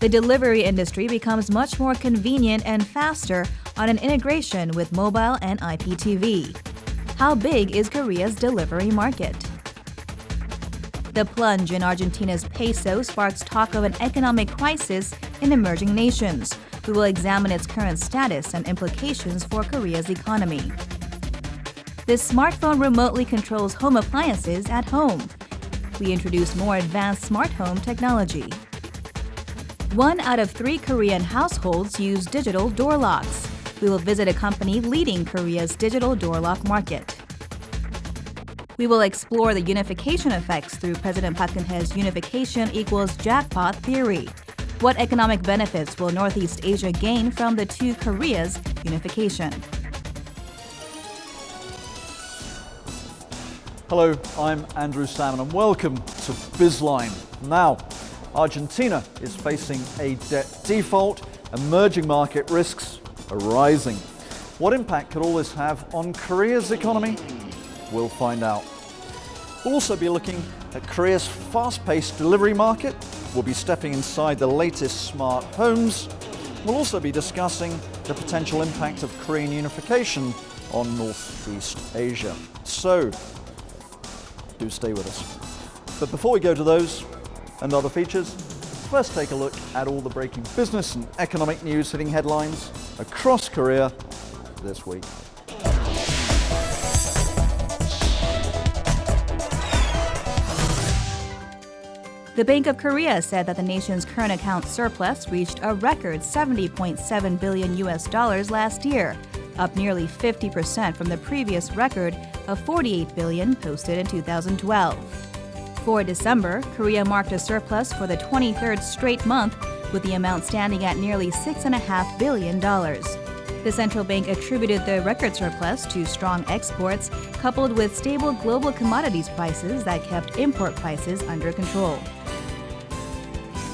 The delivery industry becomes much more convenient and faster on an integration with mobile and IPTV. How big is Korea's delivery market? The plunge in Argentina's peso sparks talk of an economic crisis in emerging nations. We will examine its current status and implications for Korea's economy. This smartphone remotely controls home appliances at home. We introduce more advanced smart home technology. 1 out of 3 Korean households use digital door locks. We will visit a company leading Korea's digital door lock market. We will explore the unification effects through President Park Geun-hye's unification equals jackpot theory. What economic benefits will Northeast Asia gain from the two Koreas' unification? Hello, I'm Andrew Salmon and welcome to Bizline. Now, Argentina is facing a debt default, emerging market risks are rising. What impact could all this have on Korea's economy? We'll find out. We'll also be looking at Korea's fast-paced delivery market. We'll be stepping inside the latest smart homes. We'll also be discussing the potential impact of Korean unification on Northeast Asia. So, do stay with us. But before we go to those and other features, first take a look at all the breaking business and economic news hitting headlines across Korea this week. The Bank of Korea said that the nation's current account surplus reached a record $70.7 billion last year, up nearly 50% from the previous record of $48 billion posted in 2012. For December, Korea marked a surplus for the 23rd straight month, with the amount standing at nearly $6.5 billion. The central bank attributed the record surplus to strong exports, coupled with stable global commodities prices that kept import prices under control.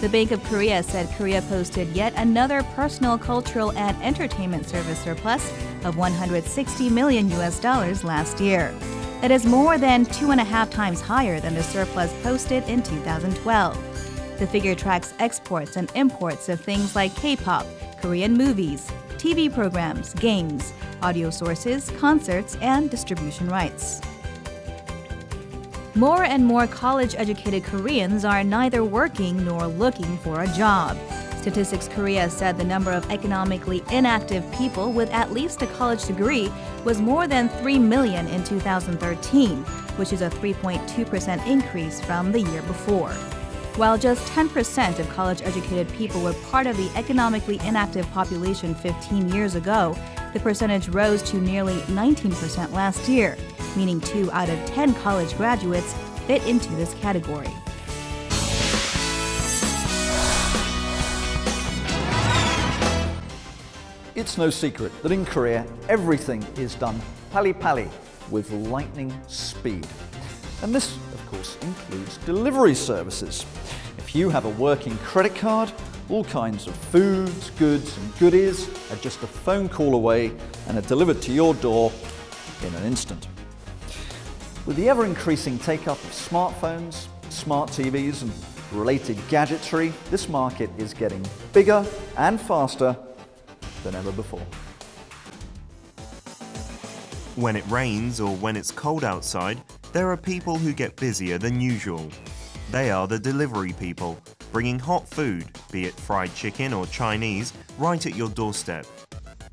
The Bank of Korea said Korea posted yet another personal, cultural, and entertainment service surplus of $160 million last year. That is more than 2.5 times higher than the surplus posted in 2012. The figure tracks exports and imports of things like K-pop, Korean movies, TV programs, games, audio sources, concerts, and distribution rights. More and more college-educated Koreans are neither working nor looking for a job. Statistics Korea said the number of economically inactive people with at least a college degree was more than 3 million in 2013, which is a 3.2% increase from the year before. While just 10% of college-educated people were part of the economically inactive population 15 years ago, the percentage rose to nearly 19% last year, meaning 2 out of 10 college graduates fit into this category. It's no secret that in Korea, everything is done pali-pali with lightning speed. And this, of course, includes delivery services. If you have a working credit card, all kinds of foods, goods, and goodies are just a phone call away and are delivered to your door in an instant. With the ever-increasing take-up of smartphones, smart TVs, and related gadgetry, this market is getting bigger and faster than ever before. When it rains or when it's cold outside, there are people who get busier than usual. They are the delivery people, bringing hot food, be it fried chicken or Chinese, right at your doorstep.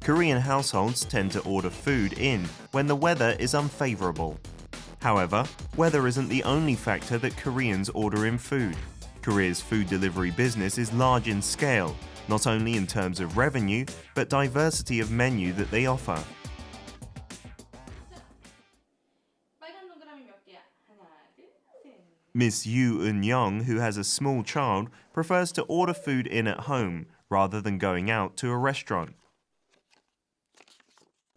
Korean households tend to order food in when the weather is unfavorable. However, weather isn't the only factor that Koreans order in food. Korea's food delivery business is large in scale, not only in terms of revenue, but diversity of menu that they offer. Miss Yoo Eun-young, who has a small child, prefers to order food in at home rather than going out to a restaurant.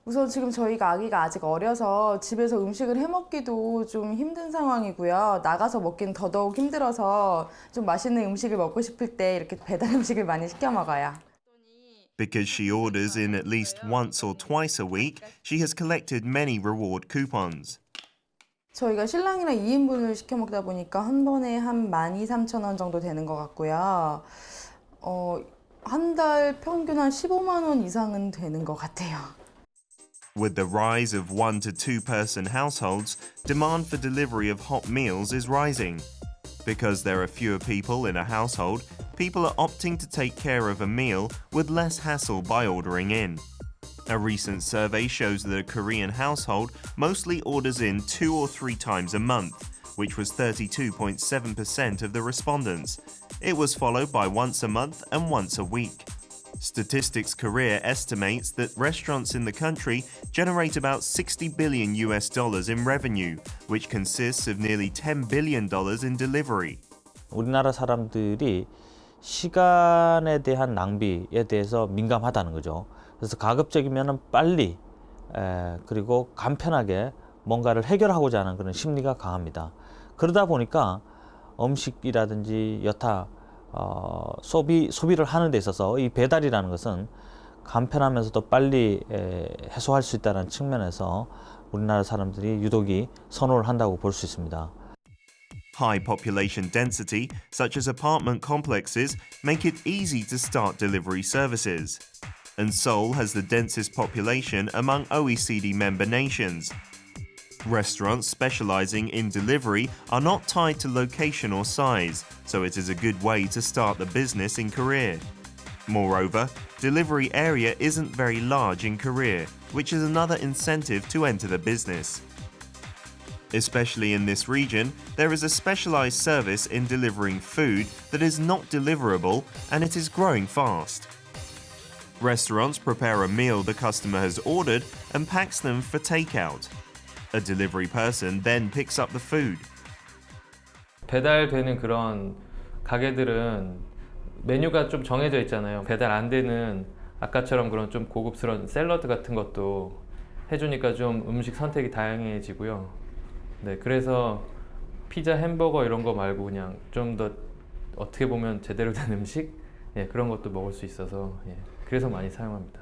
우선 지금 저희가 아기가 아직 어려서 집에서 음식을 해 먹기도 좀 힘든 상황이고요. 나가서 먹기는 더더욱 힘들어서 좀 맛있는 음식을 먹고 싶을 때 이렇게 배달 음식을 많이 시켜 먹어요. Because she orders in at least once or twice a week, she has collected many reward coupons. 저희가 신랑이랑 2인분을 시켜 먹다 보니까 한 번에 한 12,000~13,000원 정도 되는 것 같고요. 한 달 평균 한 15만 원 이상은 되는 것 같아요. With the rise of 1 to 2 person households, demand for delivery of hot meals is rising. Because there are fewer people in a household, people are opting to take care of a meal with less hassle by ordering in. A recent survey shows that a Korean household mostly orders in 2 or 3 times a month, which was 32.7% of the respondents. It was followed by once a month and once a week. Statistics Korea estimates that restaurants in the country generate about $60 billion in revenue, which consists of nearly $10 billion in delivery. 우리나라 사람들이 시간에 대한 낭비에 대해서 민감하다는 거죠. 그래서 가급적이면 빨리 그리고 간편하게 뭔가를 해결하고자 하는 그런 심리가 강합니다. 그러다 보니까 음식이라든지 여타 소비를 하는 데 있어서 이 배달이라는 것은 간편하면서도 빨리 해소할 수 있다는 측면에서 우리나라 사람들이 유독이 선호를 한다고 볼 수 있습니다. High population density, such as apartment complexes, make it easy to start delivery services. And Seoul has the densest population among OECD member nations. Restaurants specializing in delivery are not tied to location or size, so it is a good way to start the business in Korea. Moreover, delivery area isn't very large in Korea, which is another incentive to enter the business. Especially in this region, there is a specialized service in delivering food that is not deliverable, and it is growing fast. Restaurants prepare a meal the customer has ordered and packs them for takeout. A delivery person then picks up the food. 배달되는 그런 가게들은 메뉴가 좀 정해져 있잖아요. 배달 안 되는 아까처럼 그런 좀 고급스러운 샐러드 같은 것도 해주니까 좀 음식 선택이 다양해지고요. 네, 그래서 피자, 햄버거 이런 거 말고 그냥 좀 더 어떻게 보면 제대로 된 음식 그런 것도 먹을 수 있어서 그래서 많이 사용합니다.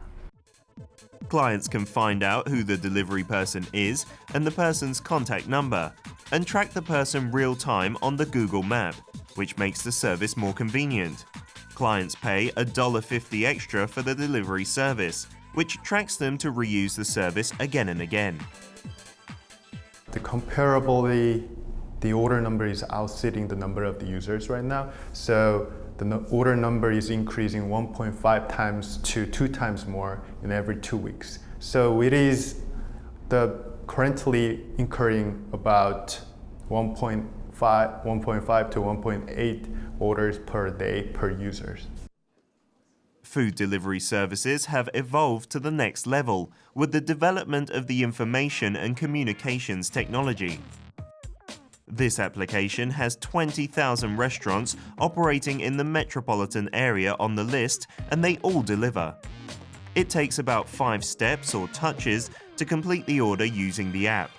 Clients can find out who the delivery person is and the person's contact number, and track the person real-time on the Google Map, which makes the service more convenient. Clients pay $1.50 extra for the delivery service, which attracts them to reuse the service again and again. Comparably, the order number is outsetting the number of the users right now. So the order number is increasing 1.5 times to 2 times more in every 2 weeks. So it is currently incurring about 1.5 to 1.8 orders per day per users. Food delivery services have evolved to the next level with the development of the information and communications technology. This application has 20,000 restaurants operating in the metropolitan area on the list, and they all deliver. It takes about 5 steps or touches to complete the order using the app.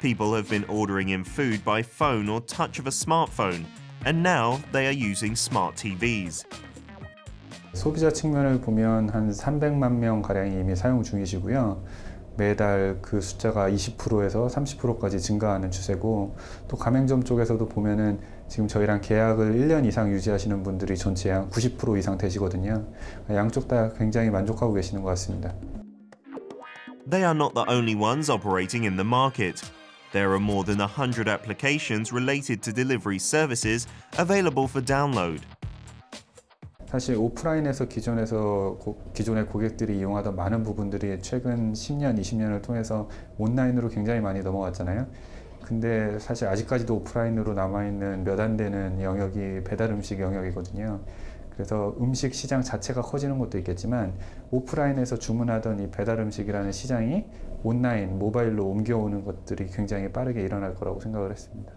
People have been ordering in food by phone or touch of a smartphone, and now they are using smart TVs. 소비자 측면을 보면 한 300만 명 가량이 이미 사용 중이시고요. 매달 그 숫자가 20%에서 30%까지 증가하는 추세고, 또 가맹점 쪽에서도 보면은 지금 저희랑 계약을 1년 이상 유지하시는 분들이 전체의 한 90% 이상 되시거든요. 양쪽 다 굉장히 만족하고 계시는 것 같습니다. They are not the only ones operating in the market. There are more than 100 applications related to delivery services available for download. 사실 오프라인에서 기존의 고객들이 이용하던 많은 부분들이 최근 10년, 20년을 통해서 온라인으로 굉장히 많이 넘어왔잖아요. 근데 사실 아직까지도 오프라인으로 남아있는 몇 안 되는 영역이 배달 음식 영역이거든요. 그래서 음식 시장 자체가 커지는 것도 있겠지만 오프라인에서 주문하던 이 배달 음식이라는 시장이 온라인, 모바일로 옮겨오는 것들이 굉장히 빠르게 일어날 거라고 생각을 했습니다.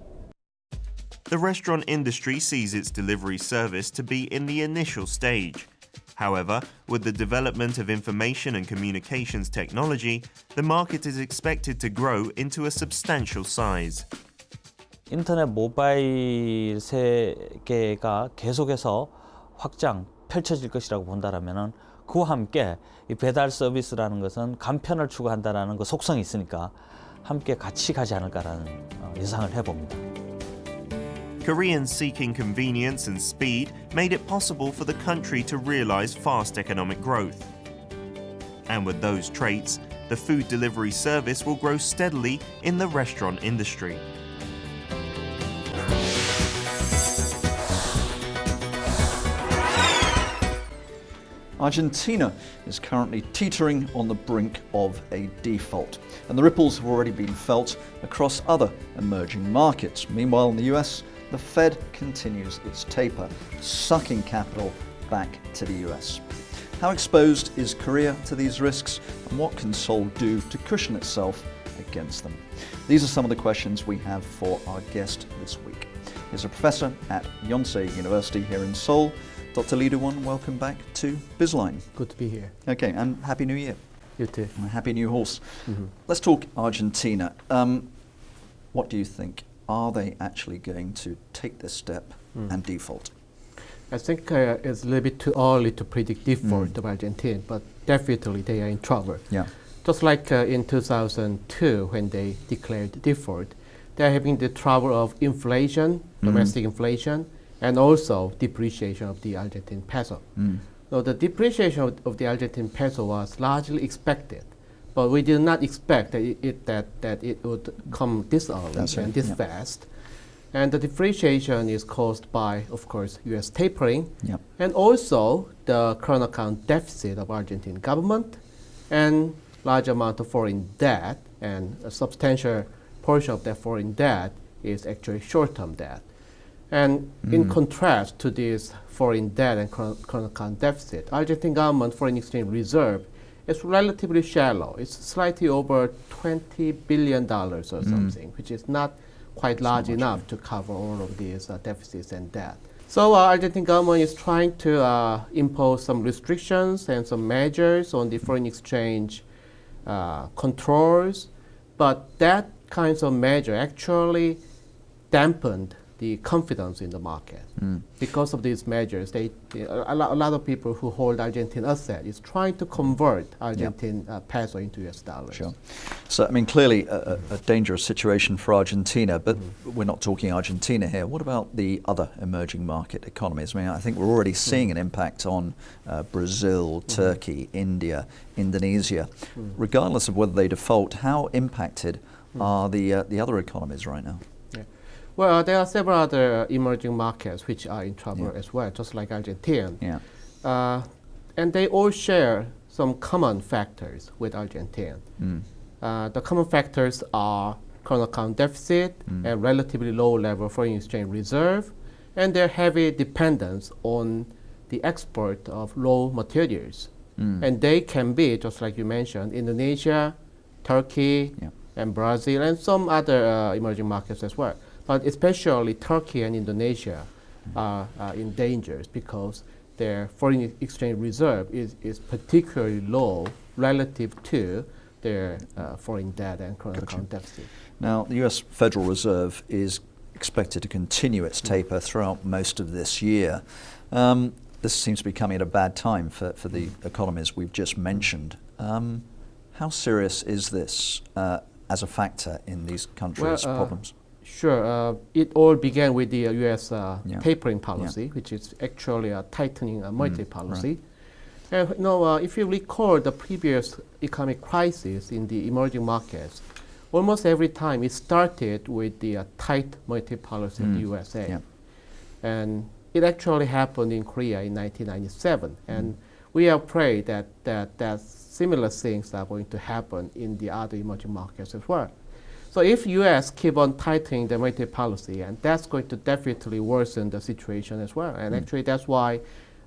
The restaurant industry sees its delivery service to be in the initial stage. However, with the development of information and communications technology, the market is expected to grow into a substantial size. 인터넷 모바일 세계가 계속해서 확장, 펼쳐질 것이라고 본다라면은 그와 함께 이 배달 서비스라는 것은 간편을 추구한다라는 그 속성이 있으니까 함께 같이 가지 않을까라는 예상을 해봅니다. Koreans seeking convenience and speed made it possible for the country to realize fast economic growth. And with those traits, the food delivery service will grow steadily in the restaurant industry. Argentina is currently teetering on the brink of a default, and the ripples have already been felt across other emerging markets. Meanwhile, in the US, the Fed continues its taper, sucking capital back to the US. How exposed is Korea to these risks, and what can Seoul do to cushion itself against them? These are some of the questions we have for our guest this week. He's a professor at Yonsei University here in Seoul. Dr. Lee Do-won, welcome back to Bizline. Good to be here. Okay, and Happy New Year. You too. And a happy new horse. Mm-hmm. Let's talk Argentina. What do you think? Are they actually going to take this step and default? I think it's a little bit too early to predict default of Argentina, but definitely they are in trouble. Yeah. Just like in 2002 when they declared default, they are having the trouble of inflation, domestic inflation, and also depreciation of the Argentine peso. So the depreciation of the Argentine peso was largely expected, but we did not expect that it would come this early and this fast. And the depreciation is caused by, of course, U.S. tapering, and also the current account deficit of Argentine government, and large amount of foreign debt, and a substantial portion of that foreign debt is actually short-term debt. And in contrast to this foreign debt and current account deficit, Argentine government foreign exchange reserve is relatively shallow. It's slightly over $20 billion or something, which is not quite large enough to cover all of these deficits and debt. So Argentine government is trying to impose some restrictions and some measures on the foreign exchange controls, but that kinds of measure actually dampened the confidence in the market. Because of these measures, a lot of people who hold Argentine asset is trying to convert Argentine peso into US dollars. Sure. So, I mean, clearly a dangerous situation for Argentina, but we're not talking Argentina here. What about the other emerging market economies? I mean, I think we're already seeing an impact on Brazil, Turkey, India, Indonesia. Regardless of whether they default, how impacted are the other economies right now? Well, there are several other emerging markets which are in trouble as well, just like Argentina. And they all share some common factors with Argentina. The common factors are current account deficit and relatively low level foreign exchange reserve, and their heavy dependence on the export of raw materials. And they can be, just like you mentioned, Indonesia, Turkey, and Brazil, and some other emerging markets as well. But especially Turkey and Indonesia are in danger because their foreign exchange reserve is particularly low relative to their foreign debt and current account deficit. Now, the US Federal Reserve is expected to continue its taper throughout most of this year. This seems to be coming at a bad time for the economies we've just mentioned. How serious is this as a factor in these countries' problems? Sure. It all began with the U.S. tapering policy, which is actually a tightening monetary policy. And if you recall the previous economic crisis in the emerging markets, almost every time it started with the tight monetary policy of the USA. And it actually happened in Korea in 1997. And we are afraid that similar things are going to happen in the other emerging markets as well. So if U.S. keep on tightening the monetary policy, and that's going to definitely worsen the situation as well. And actually that's why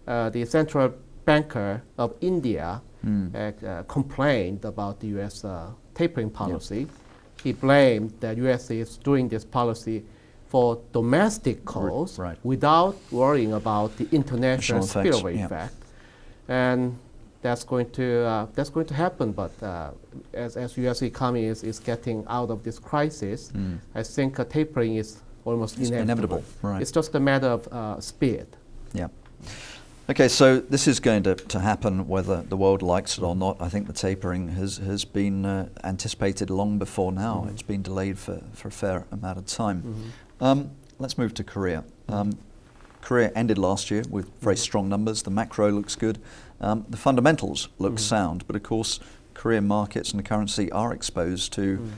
the central banker of India complained about the U.S. Tapering policy. He blamed that U.S. is doing this policy for domestic cause without worrying about the international spillover effect. And that's going to happen, but as U.S. economy is getting out of this crisis, I think tapering is almost inevitable. It's just a matter of speed. Okay, so this is going to happen whether the world likes it or not. I think the tapering has been anticipated long before now. It's been delayed for a fair amount of time. let's move to Korea. Korea ended last year with very strong numbers. The macro looks good. The fundamentals look sound, but of course, Korean markets and the currency are exposed to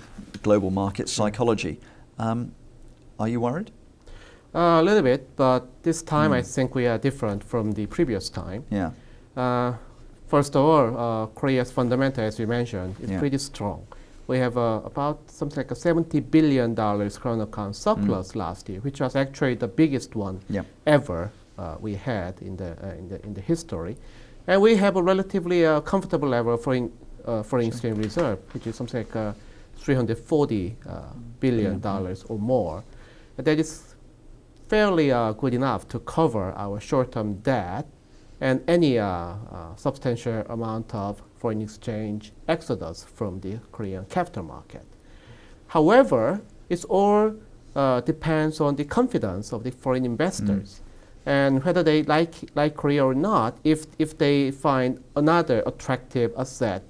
global market psychology. Are you worried? A little bit, but this time I think we are different from the previous time. Yeah. First of all, Korea's fundamental, as you mentioned, is Yeah. pretty strong. We have about something like a $70 billion current account surplus last year, which was actually the biggest one Yeah. ever we had in the history, and we have a relatively comfortable level of foreign exchange reserve, which is something like $340 billion or more. And that is fairly good enough to cover our short-term debt and any substantial amount of foreign exchange exodus from the Korean capital market. However, it all depends on the confidence of the foreign investors and whether they like Korea or not. If they find another attractive asset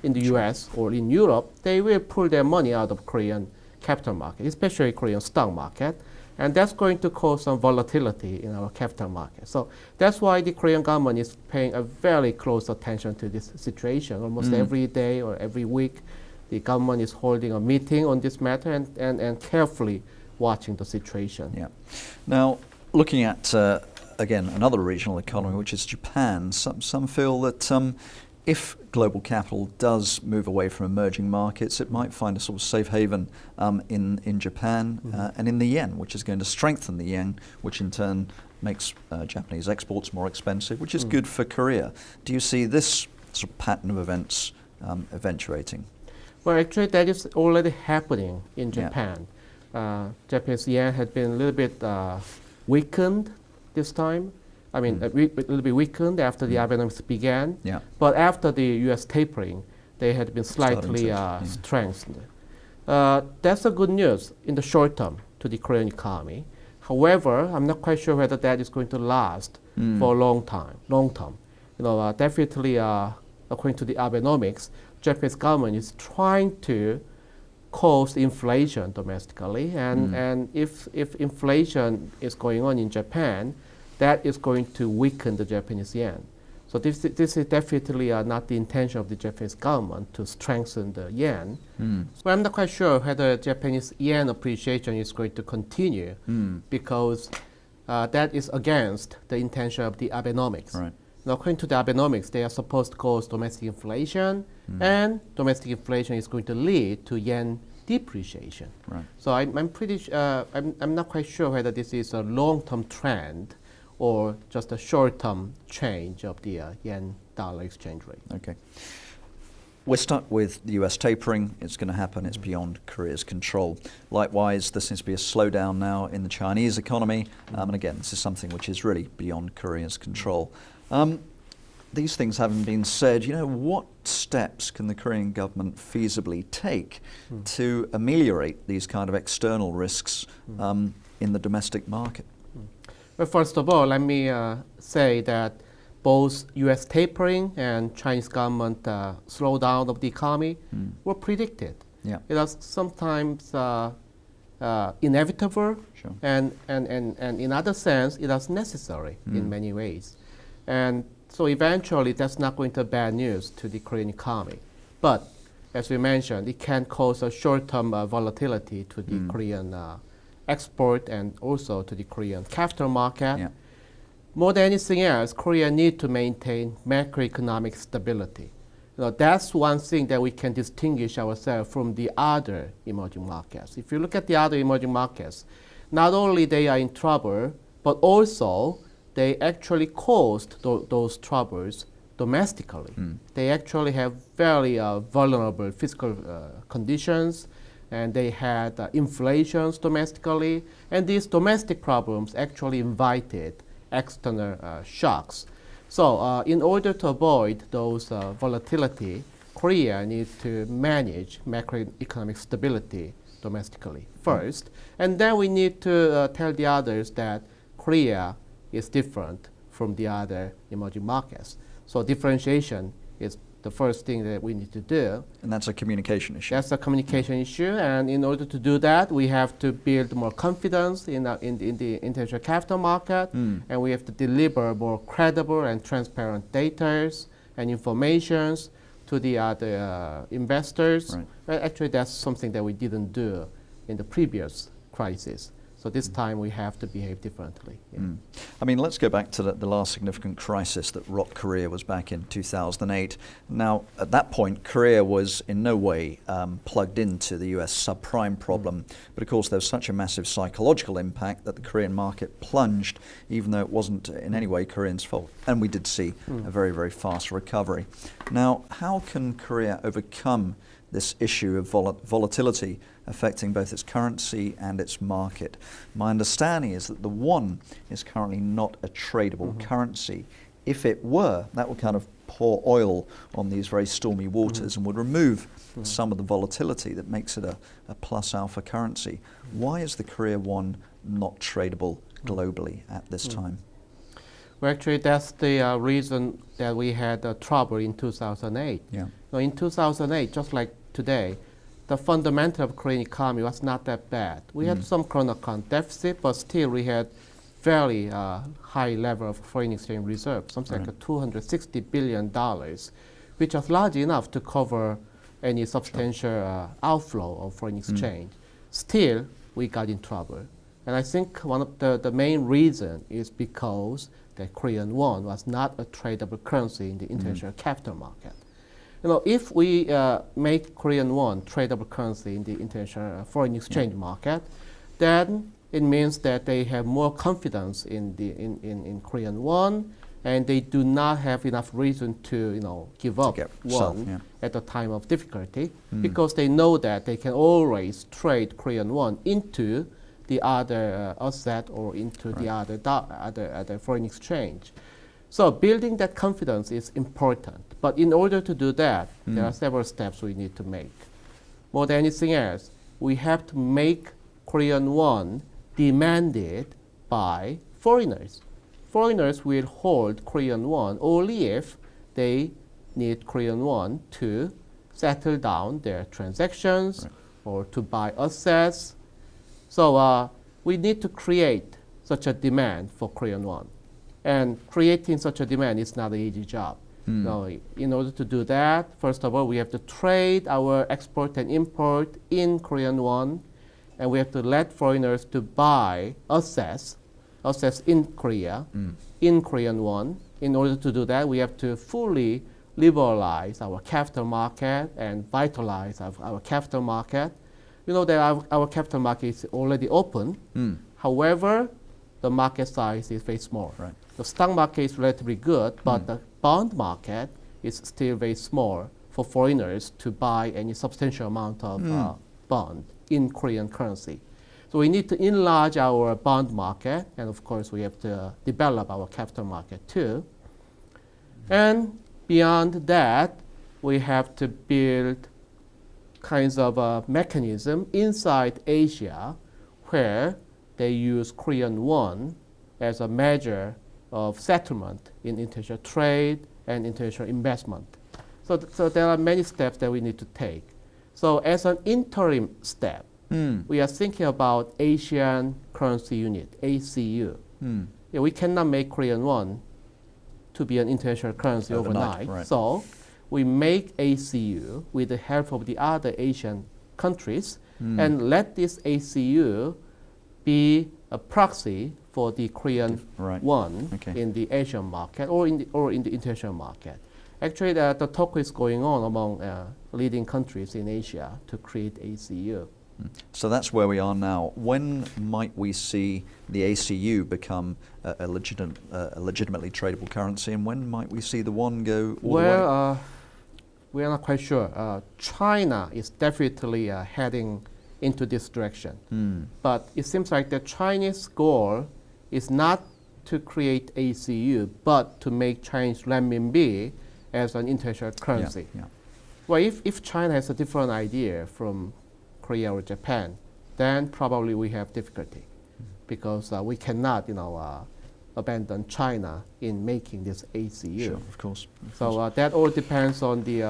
in the US or in Europe, they will pull their money out of Korean capital market, especially Korean stock market. And that's going to cause some volatility in our capital market. So that's why the Korean government is paying a very close attention to this situation. Almost every day or every week, the government is holding a meeting on this matter and carefully watching the situation. Yeah. Now, looking at, again, another regional economy, which is Japan, some feel that if global capital does move away from emerging markets, it might find a sort of safe haven in Japan and in the yen, which is going to strengthen the yen, which in turn makes Japanese exports more expensive, which is good for Korea. Do you see this sort of pattern of events eventuating? Well, actually, that is already happening in Japan. Japanese yen had been a little bit weakened this time. I mean, a little bit weakened after the Abenomics began. Yeah. But after the U.S. tapering, they had been slightly strengthened. That's a good news in the short term to the Korean economy. However, I'm not quite sure whether that is going to last for a long term. You know, definitely, according to the Abenomics, Japanese government is trying to cause inflation domestically, and if inflation is going on in Japan, that is going to weaken the Japanese yen. So this is definitely not the intention of the Japanese government to strengthen the yen. So I'm not quite sure whether Japanese yen appreciation is going to continue because that is against the intention of the Abenomics. Right. Now, according to the Abenomics, they are supposed to cause domestic inflation, and domestic inflation is going to lead to yen depreciation. Right. So I'm pretty I'm not quite sure whether this is a long-term trend or just a short-term change of the yen-dollar exchange rate. Okay. We're stuck with the US tapering. It's going to happen. It's beyond Korea's control. Likewise, there seems to be a slowdown now in the Chinese economy. And again, this is something which is really beyond Korea's control. These things having been said, you know, what steps can the Korean government feasibly take to ameliorate these kind of external risks in the domestic market? Well, first of all, let me say that both U.S. tapering and Chinese government slowdown of the economy were predicted. Yeah. It was sometimes inevitable, Sure. and in other sense, it was necessary in many ways. And so eventually, that's not going to be bad news to the Korean economy. But as we mentioned, it can cause a short-term volatility to the Korean export and also to the Korean capital market. Yeah. More than anything else, Korea needs to maintain macroeconomic stability. You know, that's one thing that we can distinguish ourselves from the other emerging markets. If you look at the other emerging markets, not only they are in trouble, but also they actually caused those troubles domestically. They actually have very vulnerable fiscal conditions, and they had inflations domestically, and these domestic problems actually invited external shocks. So in order to avoid those volatility, Korea needs to manage macroeconomic stability domestically first, and then we need to tell the others that Korea is different from the other emerging markets. So differentiation is the first thing that we need to do. And that's a communication issue. That's a communication issue, and in order to do that, we have to build more confidence in the international capital market, and we have to deliver more credible and transparent data and informations to the other investors. Right. Well, actually, that's something that we didn't do in the previous crisis. So this time we have to behave differently. Yeah. I mean, let's go back to the last significant crisis that rocked Korea was back in 2008. Now, at that point, Korea was in no way plugged into the US subprime problem. But of course, there was such a massive psychological impact that the Korean market plunged, even though it wasn't in any way Koreans' fault. And we did see a very, very fast recovery. Now, how can Korea overcome this issue of volatility affecting both its currency and its market? My understanding is that the won is currently not a tradable currency. If it were, that would kind of pour oil on these very stormy waters and would remove some of the volatility that makes it a plus alpha currency. Why is the Korea won not tradable globally at this time? Well, actually, that's the reason that we had trouble in 2008. Yeah. So in 2008, just like today, the fundamental of Korean economy was not that bad. We had some current account deficit, but still we had very high level of foreign exchange reserve, something like $260 billion, which was large enough to cover any substantial outflow of foreign exchange. Still, we got in trouble. And I think one of the main reason is because the Korean won was not a tradable currency in the international capital market. You know, if we make Korean won tradable currency in the international foreign exchange market, then it means that they have more confidence in Korean won, and they do not have enough reason to give up won at the time of difficulty, because they know that they can always trade Korean won into the other asset or into the other foreign exchange. So building that confidence is important. But in order to do that, there are several steps we need to make. More than anything else, we have to make Korean won demanded by foreigners. Foreigners will hold Korean won only if they need Korean won to settle down their transactions or to buy assets. So we need to create such a demand for Korean won. And creating such a demand is not an easy job. So in order to do that, first of all, we have to trade our export and import in Korean won, and we have to let foreigners to buy assets in Korea, in Korean won. In order to do that, we have to fully liberalize our capital market and vitalize our capital market. You know that our capital market is already open. However, the market size is very small. Right. The stock market is relatively good, but the bond market is still very small for foreigners to buy any substantial amount of bond in Korean currency. So we need to enlarge our bond market, and of course we have to develop our capital market too. And beyond that, we have to build kinds of a mechanism inside Asia where they use Korean won as a measure of settlement in international trade and international investment. So there are many steps that we need to take. So as an interim step, we are thinking about Asian Currency Unit, ACU. We cannot make Korean won to be an international currency overnight. Right. So we make ACU with the help of the other Asian countries and let this ACU be a proxy for the Korean won in the Asian market or in the international market. Actually, the talk is going on among leading countries in Asia to create ACU. So that's where we are now. When might we see the ACU become a legitimately tradable currency, and when might we see the won go all the way? We are not quite sure. China is definitely heading into this direction. But it seems like the Chinese goal is not to create ACU, but to make Chinese renminbi as an international currency. Well, if China has a different idea from Korea or Japan, then probably we have difficulty because we cannot, abandon China in making this ACU. Sure, of course. So that all depends on the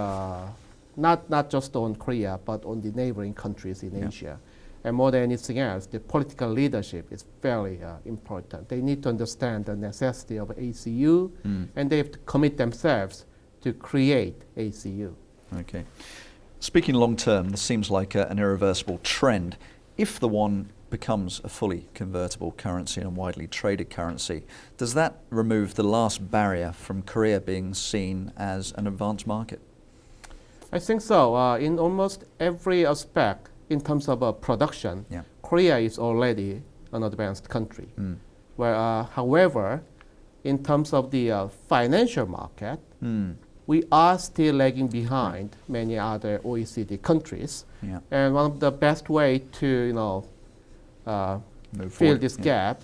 not just on Korea, but on the neighboring countries in Asia. And more than anything else, the political leadership is very important. They need to understand the necessity of ACU, and they have to commit themselves to create ACU. Okay. Speaking long term, this seems like an irreversible trend. If the won becomes a fully convertible currency and a widely traded currency, does that remove the last barrier from Korea being seen as an advanced market? I think so. In almost every aspect, in terms of production, Korea is already an advanced country. However, in terms of the financial market, we are still lagging behind many other OECD countries. And one of the best way to fill this gap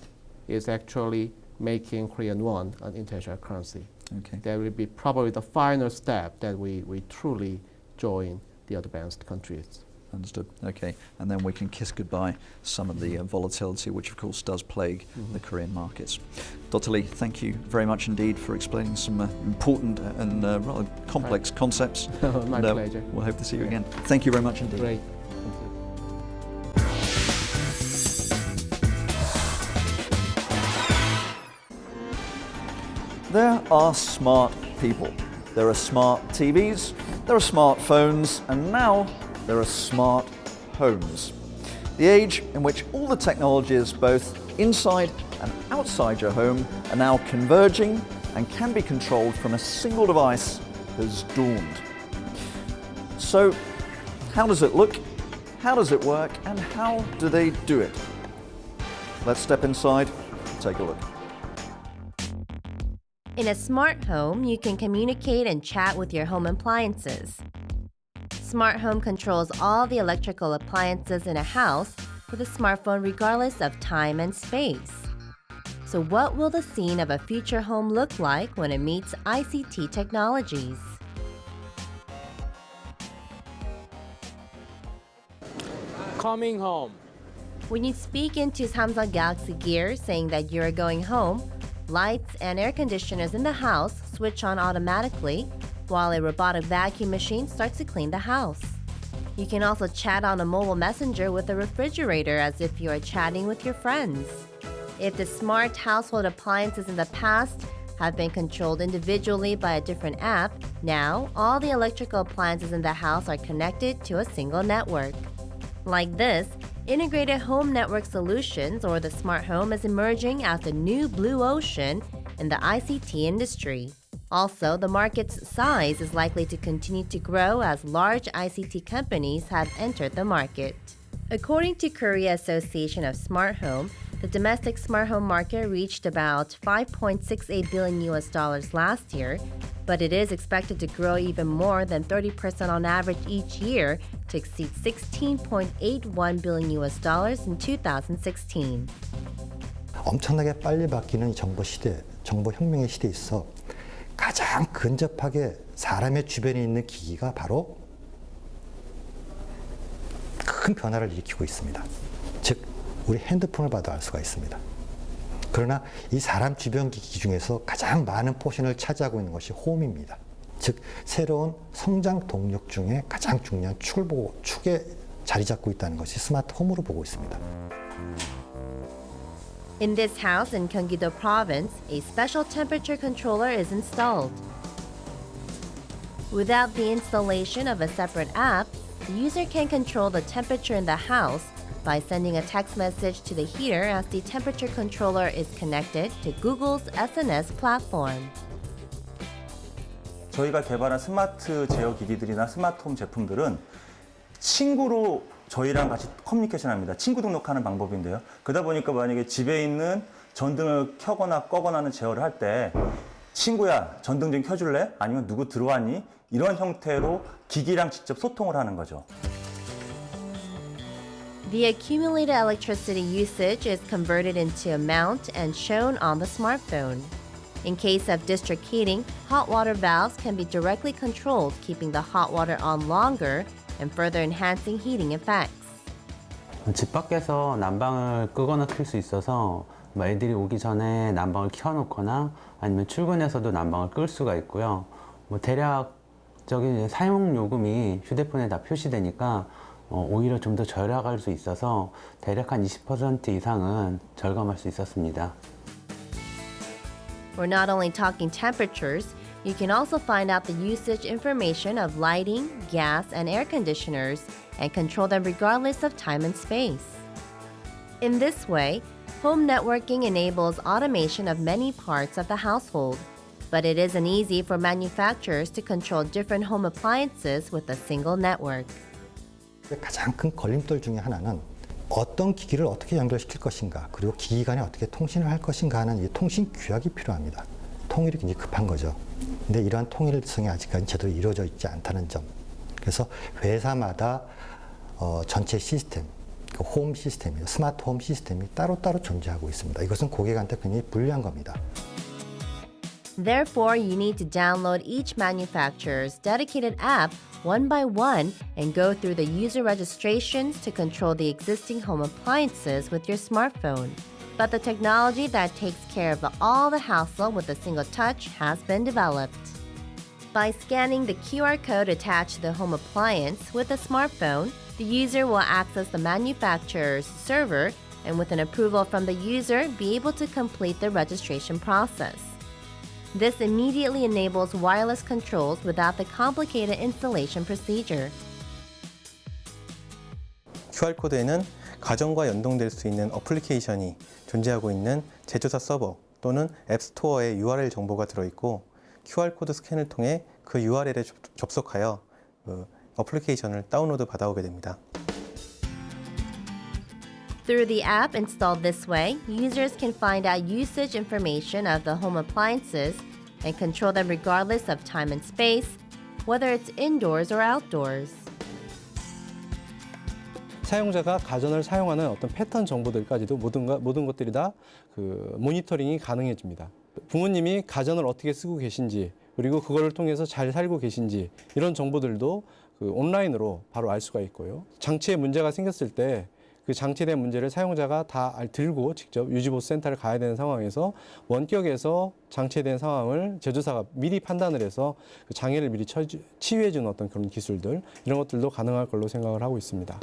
is actually making Korean won an international currency. Okay. That will be probably the final step that we truly join the advanced countries. Understood. Okay. And then we can kiss goodbye some of the volatility, which of course does plague the Korean markets. Dr. Lee, thank you very much indeed for explaining some important and rather complex concepts. My pleasure. We'll hope to see you again. Thank you very much indeed. Great. There are smart people. There are smart TVs, there are smartphones, and now there are smart homes. The age in which all the technologies both inside and outside your home are now converging and can be controlled from a single device has dawned. So, how does it look? How does it work? And how do they do it? Let's step inside and take a look. In a smart home, you can communicate and chat with your home appliances. Smart home controls all the electrical appliances in a house with a smartphone regardless of time and space. So what will the scene of a future home look like when it meets ICT technologies? Coming home. When you speak into Samsung Galaxy Gear saying that you're going home, lights and air conditioners in the house switch on automatically, while a robotic vacuum machine starts to clean the house. You can also chat on a mobile messenger with a refrigerator as if you are chatting with your friends. If the smart household appliances in the past have been controlled individually by a different app, now all the electrical appliances in the house are connected to a single network. Like this, Integrated Home Network Solutions, or the smart home, is emerging as the new blue ocean in the ICT industry. Also, the market's size is likely to continue to grow as large ICT companies have entered the market. According to Korea Association of Smart Home, the domestic smart home market reached about $5.68 billion last year, but it is expected to grow even more than 30% on average each year to exceed $16.81 billion in 2016. 엄청나게 빨리 바뀌는 정보 시대, 정보 혁명의 시대에 있어 가장 근접하게 사람의 주변에 있는 기기가 바로 큰 변화를 일으키고 있습니다. 즉, 우리 핸드폰을 봐도 알 수가 있습니다. 그러나 이 사람 주변 기기 중에서 가장 많은 포션을 차지하고 있는 것이 홈입니다. 즉, 새로운 성장 동력 중에 가장 중요한 축에 자리 잡고 있다는 것이 스마트 홈으로 보고 있습니다. In this house in Gyeonggi-do Province, a special temperature controller is installed. Without the installation of a separate app, the user can control the temperature in the house by sending a text message to the heater as the temperature controller is connected to Google's SNS platform. 저희가 개발한 스마트 제어 기기들이나 스마트홈 제품들은 친구로 저희랑 같이 커뮤니케이션 합니다. 친구 등록하는 방법인데요. 그러다 보니까 만약에 집에 있는 전등을 켜거나 꺼거나 하는 제어를 할 때 친구야, 전등 좀 켜줄래? 아니면 누구 들어왔니? 이런 형태로 기기랑 직접 소통을 하는 거죠. The accumulated electricity usage is converted into amount and shown on the smartphone. In case of district heating, hot water valves can be directly controlled, keeping the hot water on longer and further enhancing heating effects. 집 밖에서 난방을 끄거나 켤 수 있어서 애들이 오기 전에 난방을 켜놓거나 아니면 출근해서도 난방을 끌 수가 있고요. 대략적인 사용 요금이 휴대폰에 다 표시되니까 오히려 좀 더 절약할 수 있어서 대략 한 20% 이상은 절감할 수 있었습니다. We're not only talking temperatures, you can also find out the usage information of lighting, gas, and air conditioners and control them regardless of time and space. In this way, home networking enables automation of many parts of the household, but it isn't easy for manufacturers to control different home appliances with a single network. 가장 큰 걸림돌 중에 하나는 어떤 기기를 어떻게 연결시킬 것인가, 그리고 기기 간에 어떻게 통신을 할 것인가 하는 이 통신 규약이 필요합니다. 통일이 굉장히 급한 거죠. 근데 이러한 통일성이 아직까지 제대로 이루어져 있지 않다는 점. 그래서 회사마다 전체 시스템, 홈 시스템이죠. 스마트 홈 시스템이 따로따로 존재하고 있습니다. 이것은 고객한테 굉장히 불리한 겁니다. Therefore, you need to download each manufacturer's dedicated app one by one and go through the user registrations to control the existing home appliances with your smartphone. But the technology that takes care of all the hassle with a single touch has been developed. By scanning the QR code attached to the home appliance with a smartphone, the user will access the manufacturer's server and with an approval from the user, be able to complete the registration process. This immediately enables wireless controls without the complicated installation procedure. QR코드에는 가전과 연동될 수 있는 어플리케이션이 존재하고 있는 제조사 서버 또는 앱스토어의 URL 정보가 들어있고 QR코드 스캔을 통해 그 URL에 접속하여 어플리케이션을 다운로드 받아오게 됩니다. Through the app installed this way, users can find out usage information of the home appliances and control them regardless of time and space, whether it's indoors or outdoors. 사용자가 가전을 사용하는 어떤 패턴 정보들까지도 모든 것들이 다 모니터링이 가능해집니다. 부모님이 가전을 어떻게 쓰고 계신지, 그리고 그거를 통해서 잘 살고 계신지 이런 정보들도 온라인으로 바로 알 수가 있고요. 장치에 문제가 생겼을 때 그 장치된 문제를 사용자가 다 들고 직접 유지보수 센터를 가야 되는 상황에서 원격에서 장치된 상황을 제조사가 미리 판단을 해서 그 장애를 미리 치유해 주는 어떤 그런 기술들, 이런 것들도 가능할 걸로 생각을 하고 있습니다.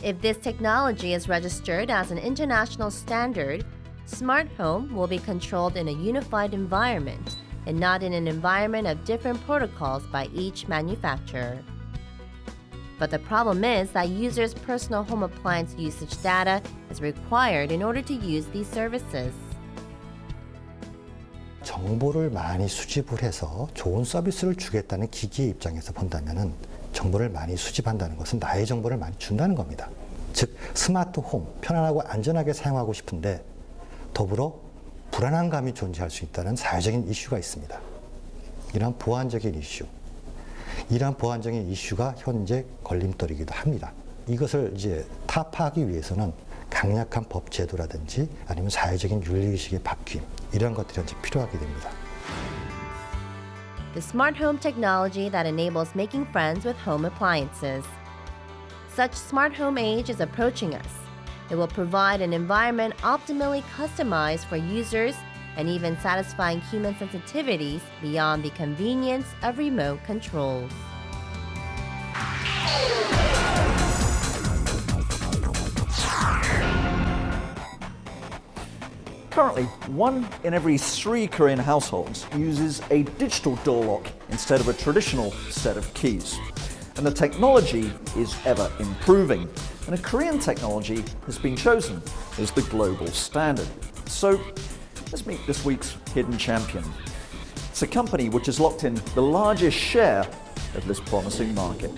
If this technology is registered as an international standard, smart home will be controlled in a unified environment and not in an environment of different protocols by each manufacturer. But the problem is that users' personal home appliance usage data is required in order to use these services. 정보를 많이 수집을 해서 좋은 서비스를 주겠다는 기기의 입장에서 본다면은 정보를 많이 수집한다는 것은 나의 정보를 많이 준다는 겁니다. 즉 스마트 홈, 편안하고 안전하게 사용하고 싶은데 더불어 불안한 감이 존재할 수 있다는 사회적인 이슈가 있습니다. 이러한 보안적인 이슈, 이러한 보안적인 이슈가 현재 걸림돌이기도 합니다. 이것을 이제 타파하기 위해서는 강력한 법 제도라든지 아니면 사회적인 윤리의식의 바뀜, 이런 것들이 현재 필요하게 됩니다. The smart home technology that enables making friends with home appliances. Such smart home age is approaching us. It will provide an environment optimally customized for users and even satisfying human sensitivities beyond the convenience of remote controls. Currently, 1 in every 3 Korean households uses a digital door lock instead of a traditional set of keys. And the technology is ever improving. And a Korean technology has been chosen as the global standard. So, let's meet this week's hidden champion. It's a company which has locked in the largest share of this promising market.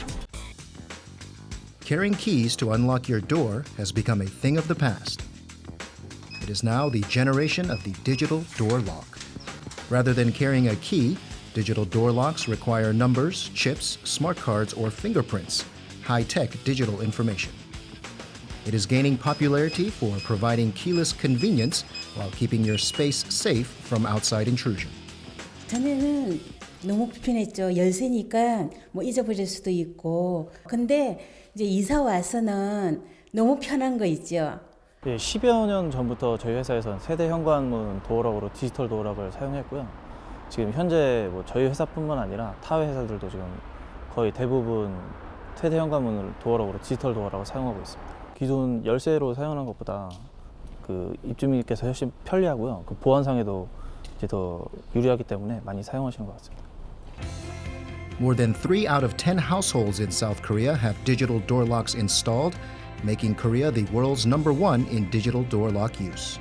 Carrying keys to unlock your door has become a thing of the past. It is now the generation of the digital door lock. Rather than carrying a key, digital door locks require numbers, chips, smart cards, or fingerprints, high-tech digital information. It is gaining popularity for providing keyless convenience while keeping your space safe from outside intrusion. 전에는 너무 불편했죠. 열쇠니까 뭐 잊어버릴 수도 있고. 근데 이제 이사 와서는 너무 편한 거 있죠. 10여 년 전부터 저희 회사에서는 세대 현관문 도어락으로 디지털 도어락을 사용했고요. 지금 현재 뭐 저희 회사뿐만 아니라 타 회사들도 지금 거의 대부분 세대 현관문을 도어락으로 디지털 도어락을 사용하고 있습니다. 기존 열쇠로 사용하는 것보다 그 입주민께서 훨씬 편리하고요. 그 보안상에도 이제 더 유리하기 때문에 많이 사용하시는 것 같습니다. More than 3 out of 10 households in South Korea have digital door locks installed, making Korea the world's #1 in digital door lock use.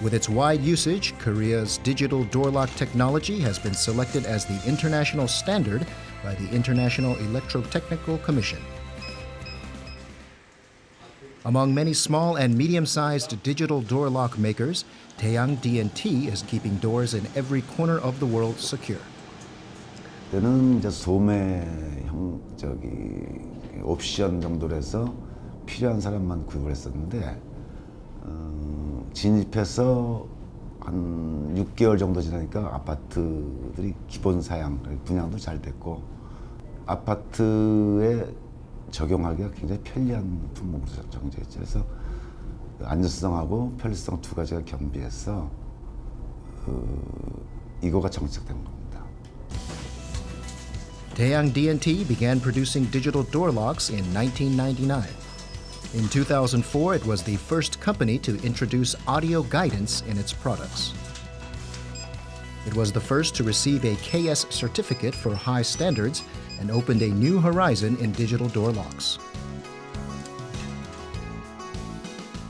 With its wide usage, Korea's digital door lock technology has been selected as the international standard by the International Electrotechnical Commission. Among many small and medium-sized digital door lock makers, Taeyang D&T is keeping doors in every corner of the world secure. 때는 이제 소매 옵션 정도로 해서 필요한 사람만 구입을 했었는데 진입해서 한 6개월 정도 지나니까 아파트들이 기본 사양, 분양도 잘 됐고 아파트에 적용하기가 굉장히 편리한 품목으로 정제했죠. 그래서 안전성하고 편리성 두 가지가 겸비해서 이거가 정착된 겁니다. Taeyang D&T began producing digital door locks in 1999. In 2004, it was the first company to introduce audio guidance in its products. It was the first to receive a KS certificate for high standards and opened a new horizon in digital door locks.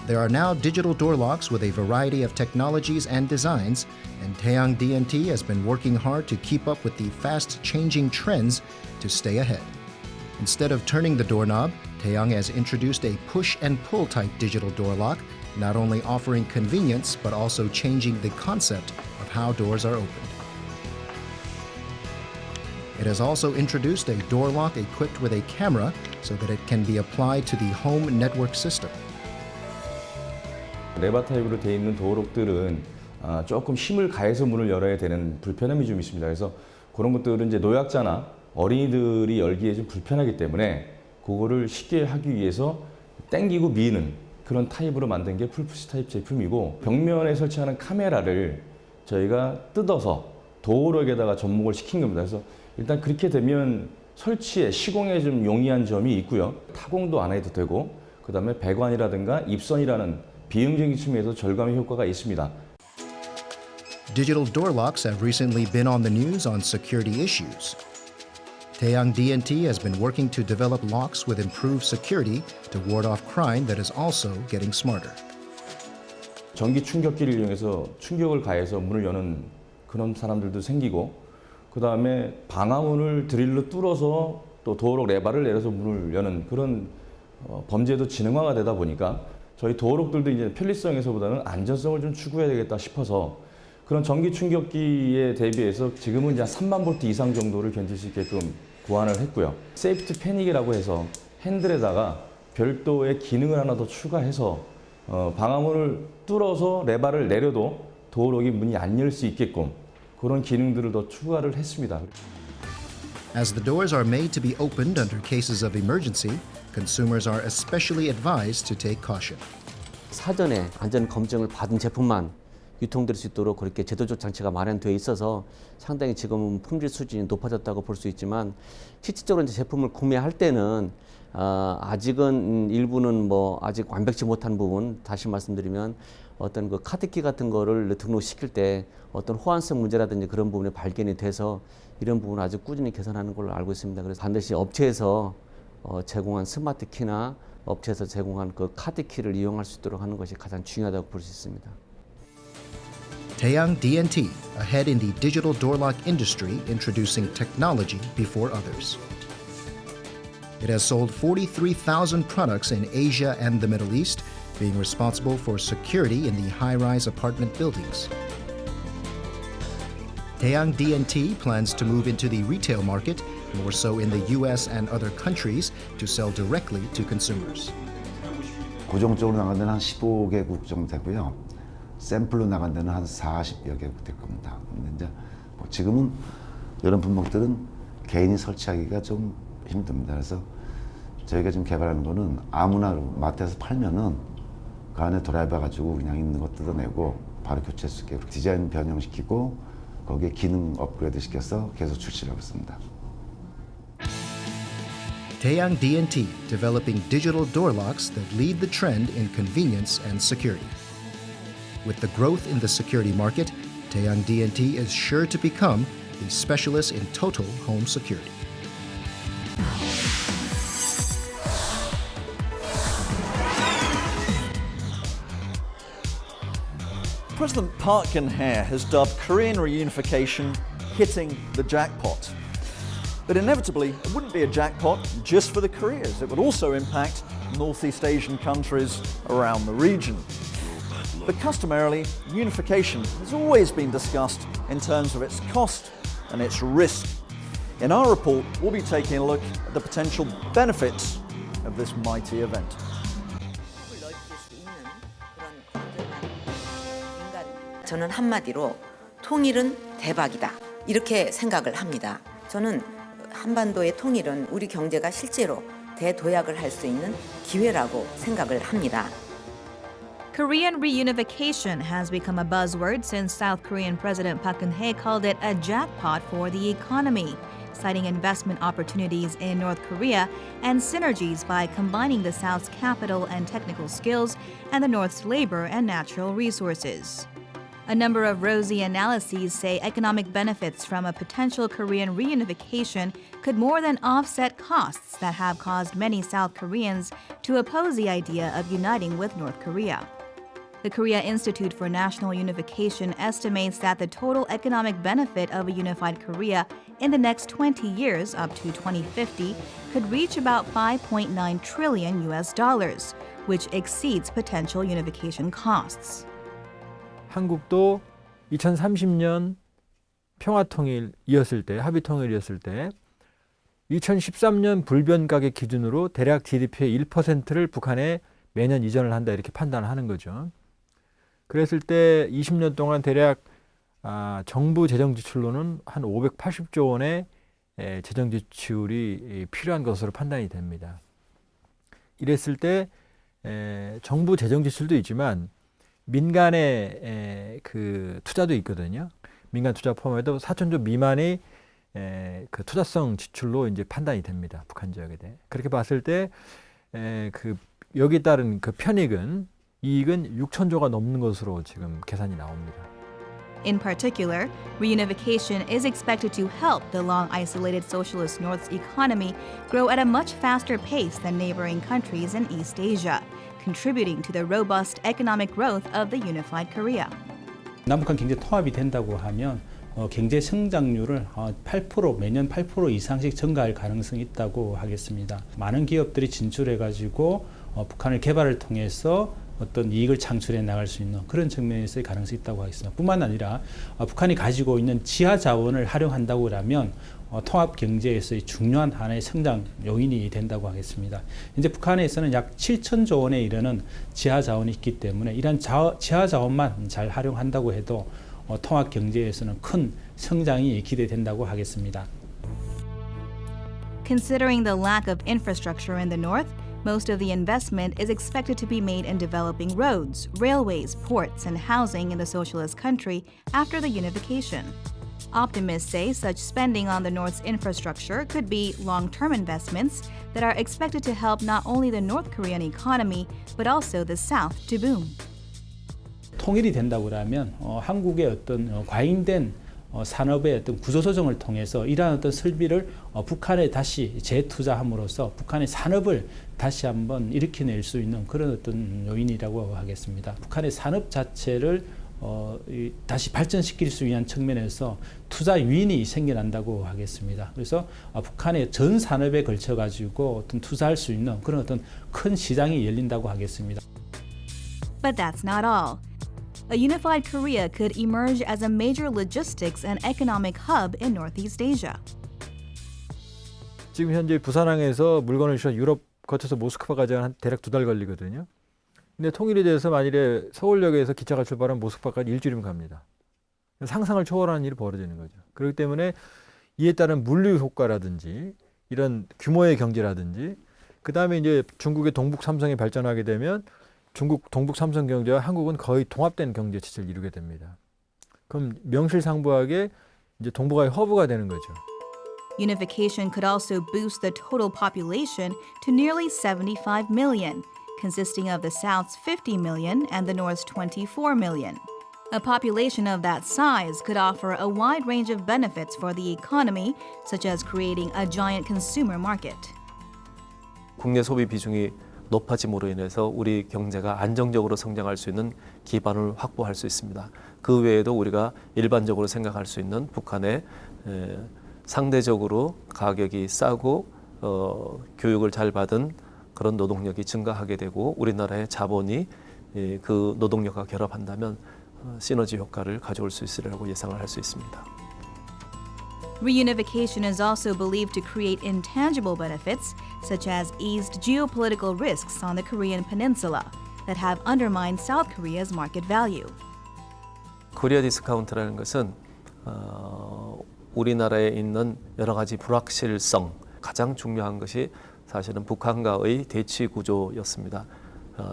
There are now digital door locks with a variety of technologies and designs, and Taeyang D&T has been working hard to keep up with the fast-changing trends to stay ahead. Instead of turning the doorknob, Taeyang has introduced a push-and-pull type digital door lock, not only offering convenience but also changing the concept of how doors are opened. It has also introduced a door lock equipped with a camera so that it can be applied to the home network system. 레바 타입으로 되어 있는 도어록들은 조금 힘을 가해서 문을 열어야 되는 불편함이 좀 있습니다. 그래서 그런 것들은 이제 노약자나 어린이들이 열기에 좀 불편하기 때문에 그거를 쉽게 하기 위해서 당기고 미는 그런 타입으로 만든 게 풀푸시 타입 제품이고 벽면에 설치하는 카메라를 저희가 뜯어서 도어록에다가 접목을 시킨 겁니다. 그래서 일단 그렇게 되면 설치에 시공에 좀 용이한 점이 있고요. 타공도 안 해도 되고 그 다음에 배관이라든가 입선이라는 비용적인 측면에서 절감의 효과가 있습니다. Digital door locks have recently been on the news on security issues. Taeyang D&T has been working to develop locks with improved security to ward off crime that is also getting smarter. 전기 충격기를 이용해서 충격을 가해서 문을 여는 그런 사람들도 생기고 그 다음에 방화문을 드릴로 뚫어서 또 도어록 레바를 내려서 문을 여는 그런 범죄도 지능화가 되다 보니까 저희 도어록들도 이제 편리성에서보다는 안전성을 좀 추구해야 되겠다 싶어서 그런 전기 충격기에 대비해서 지금은 이제 3만 볼트 이상 정도를 견딜 수 있게끔 고안을 했고요. 세이프티 패닉이라고 해서 핸들에다가 별도의 기능을 하나 더 추가해서 방화문을 뚫어서 레바를 내려도 도어록이 문이 안 열 수 있게끔 그런 기능들을 더 추가를 했습니다. As the doors are made to be opened under cases of emergency, consumers are especially advised to take caution. 사전에 안전 검증을 받은 제품만 유통될 수 있도록 그렇게 제도적 장치가 마련되어 있어서 상당히 지금은 품질 수준이 높아졌다고 볼 수 있지만 실질적으로 이제 제품을 구매할 때는 아직은 일부는 뭐 아직 완벽치 못한 부분 다시 말씀드리면 어떤 그 카드키 같은 거를 등록시킬 때 어떤 호환성 문제라든지 그런 부분이 발견이 돼서 이런 부분을 아주 꾸준히 개선하는 걸로 알고 있습니다. 그래서 반드시 업체에서 제공한 스마트 키나 업체에서 제공한 그 카드 키를 이용할 수 있도록 하는 것이 가장 중요하다고 볼 수 있습니다. Taeyang D&T, ahead in the digital door lock industry, introducing technology before others. It has sold 43,000 products in Asia and the Middle East, being responsible for security in the high-rise apartment buildings. Taeyang D&T plans to move into the retail market, more so in the US and other countries, to sell directly to consumers. 고정적으로 나간 데는 한 15개국 정도 되고요. 샘플로 나간 데는 한 40여 개국 될 겁니다. 근데 이제 뭐 지금은 이런 분목들은 개인이 설치하기가 좀 힘듭니다. 그래서 저희가 지금 개발하는 거는 아무나 마트에서 팔면은 그 안에 드라이버 가지고 그냥 있는 거 뜯어내고 바로 교체할 수 있게 디자인 변형시키고 거기에 기능 업그레이드 시켜서 계속 출시를 하고 있습니다. Taeyang D&T, developing digital door locks that lead the trend in convenience and security. With the growth in the security market, Taeyang D&T is sure to become the specialist in total home security. President Park Geun-hye has dubbed Korean reunification hitting the jackpot. But inevitably, it wouldn't be a jackpot just for the Koreas. It would also impact Northeast Asian countries around the region. But customarily, unification has always been discussed in terms of its cost and its risk. In our report, we'll be taking a look at the potential benefits of this mighty event. 저는 한마디로 통일은 대박이다 이렇게 생각을 합니다. 저는 한반도의 통일은 우리 경제가 실제로 대도약을 할 수 있는 기회라고 생각을 합니다. Korean reunification has become a buzzword since South Korean President Park Geun-hye called it a jackpot for the economy, citing investment opportunities in North Korea and synergies by combining the South's capital and technical skills and the North's labor and natural resources. A number of rosy analyses say economic benefits from a potential Korean reunification could more than offset costs that have caused many South Koreans to oppose the idea of uniting with North Korea. The Korea Institute for National Unification estimates that the total economic benefit of a unified Korea in the next 20 years up to 2050 could reach about $5.9 trillion, which exceeds potential unification costs. 한국도 2030년 평화통일이었을 때, 합의통일이었을 때 2013년 불변가격 기준으로 대략 GDP의 1%를 북한에 매년 이전을 한다 이렇게 판단을 하는 거죠. 그랬을 때 20년 동안 대략 정부 재정 지출로는 한 580조 원의 재정 지출이 필요한 것으로 판단이 됩니다. 이랬을 때 정부 재정 지출도 있지만 민간의 그 투자도 있거든요. 민간 투자 포함해도 4천조 미만의 그 투자성 지출로 이제 판단이 됩니다. 북한 지역에 대해. 그렇게 봤을 때 그 여기에 따른 그 편익은 이익은 6천조가 넘는 것으로 지금 계산이 나옵니다. In particular, reunification is expected to help the long isolated socialist North's economy grow at a much faster pace than neighboring countries in East Asia, contributing to the robust economic growth of the unified Korea. 남북한 경제 통합이 된다고 하면 경제 성장률을 8% 매년 8% 이상씩 증가할 가능성이 있다고 하겠습니다. 많은 기업들이 진출해가지고 북한의 개발을 통해서 어떤 이익을 창출해 나갈 수 있는 그런 측면에서의 가능성이 있다고 하겠습니다. 뿐만 아니라 북한이 가지고 있는 지하 자원을 활용한다고 하면 통합 경제에서의 중요한 하나의 성장 요인이 된다고 하겠습니다. 이제 북한에서는 약 7천조 원에 이르는 지하 자원이 있기 때문에 이런 지하 자원만 잘 활용한다고 해도 통합 경제에서는 큰 성장이 기대된다고 하겠습니다. Considering the lack of infrastructure in the north, most of the investment is expected to be made in developing roads, railways, ports, and housing in the socialist country after the unification. Optimists say such spending on the North's infrastructure could be long-term investments that are expected to help not only the North Korean economy, but also the South to boom. 통일이 된다고 하면 한국의 어떤 과잉된 산업의 어떤 구조조정을 통해서 이러한 어떤 설비를 북한에 다시 재투자함으로써 북한의 산업을 다시 한번 일으켜낼 수 있는 그런 어떤 요인이라고 하겠습니다. 북한의 산업 자체를 다시 발전시킬 수 있는 측면에서 투자 유인이 생겨난다고 하겠습니다. 그래서 북한의 전 산업에 걸쳐 가지고 어떤 투자할 수 있는 그런 어떤 큰 시장이 열린다고 하겠습니다. But that's not all. A unified Korea could emerge as a major logistics and economic hub in Northeast Asia. 지금 현재 부산항에서 물건을 실어 유럽 거쳐서 모스크바까지 한 대략 2달 걸리거든요. 근데 통일이 돼서 만일에 서울역에서 기차가 출발하면 모스크바까지 일주일이면 갑니다. 상상을 초월하는 일이 벌어지는 거죠. 그렇기 때문에 이에 따른 물류 효과라든지 이런 규모의 경제라든지 그다음에 이제 중국의 동북 삼성이 발전하게 되면 중국 동북 삼성 경제와 한국은 거의 통합된 경제 체제를 이루게 됩니다. 그럼 명실상부하게 이제 동북아의 허브가 되는 거죠. Unification could also boost the total population to nearly 75 million, consisting of the South's 50 million and the North's 24 million. A population of that size could offer a wide range of benefits for the economy, such as creating a giant consumer market. 국내 소비 비중이 높아짐으로 인해서 우리 경제가 안정적으로 성장할 수 있는 기반을 확보할 수 있습니다. 그 외에도 우리가 일반적으로 생각할 수 있는 북한의 상대적으로 가격이 싸고 교육을 잘 받은 그런 노동력이 증가하게 되고 우리나라의 자본이 그 노동력과 결합한다면 시너지 효과를 가져올 수 있으리라고 예상을 할 수 있습니다. Reunification is also believed to create intangible benefits, such as eased geopolitical risks on the Korean peninsula that have undermined South Korea's market value. 코리아 디스카운트라는 것은 우리나라에 있는 여러 가지 불확실성, 가장 중요한 것이 사실은 북한과의 대치 구조였습니다.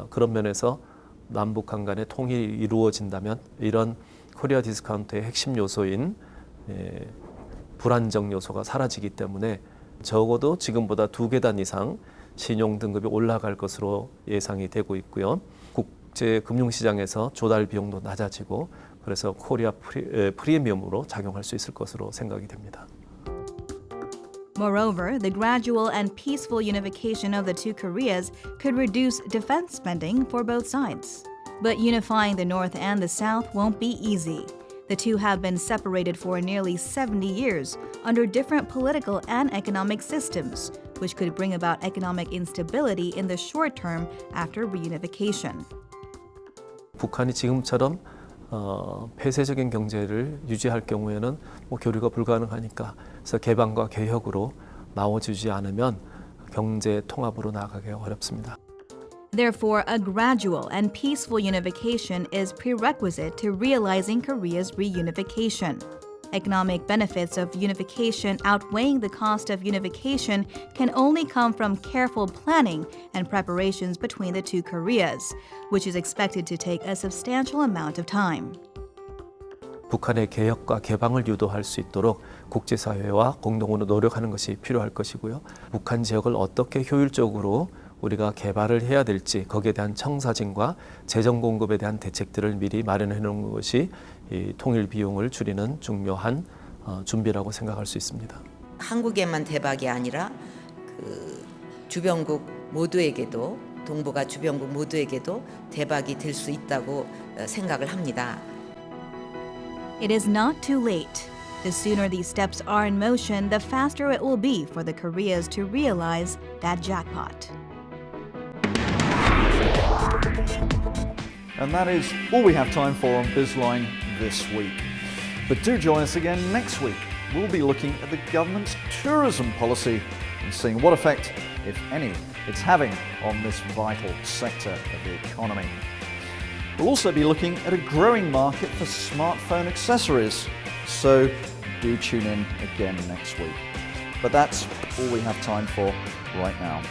그런 면에서 남북한 간의 통일이 이루어진다면 이런 코리아 디스카운트의 핵심 요소인 불안정 요소가 사라지기 때문에 적어도 지금보다 2계단 이상 신용 등급이 올라갈 것으로 예상이 되고 있고요. 국제 금융시장에서 조달 비용도 낮아지고 그래서 코리아 프리미엄으로 작용할 수 있을 것으로 생각이 됩니다. Moreover, the gradual and peaceful unification of the two Koreas could reduce defense spending for both sides. But unifying the North and the South won't be easy. The two have been separated for nearly 70 years under different political and economic systems, which could bring about economic instability in the short term after reunification. 북한이 지금처럼 폐쇄적인 경제를 유지할 경우에는 교류가 불가능하니까 그래서 개방과 개혁으로 나눠주지 않으면 경제 통합으로 나아가기가 어렵습니다. Therefore, a gradual and peaceful unification is prerequisite to realizing Korea's reunification. Economic benefits of unification outweighing the cost of unification can only come from careful planning and preparations between the two Koreas, which is expected to take a substantial amount of time. 북한의 개혁과 개방을 유도할 수 있도록 국제사회와 공동으로 노력하는 것이 필요할 것이고요. 북한 지역을 어떻게 효율적으로 우리가 개발을 해야 될지 거기에 대한 청사진과 재정 공급에 대한 대책들을 미리 마련해 놓는 것이 이 통일 비용을 줄이는 중요한 준비라고 생각할 수 있습니다. 한국에만 대박이 아니라 그 주변국 모두에게도 동북아 주변국 모두에게도 대박이 될 수 있다고 생각을 합니다. It is not too late. The sooner these steps are in motion, the faster it will be for the Koreas to realize that jackpot. And that is all we have time for on Bizline this week. But do join us again next week. We'll be looking at the government's tourism policy and seeing what effect, if any, it's having on this vital sector of the economy. We'll also be looking at a growing market for smartphone accessories, so do tune in again next week. But that's all we have time for right now.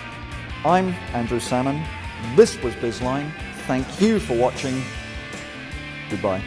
I'm Andrew Salmon. This was Bizline. Thank you for watching. Goodbye.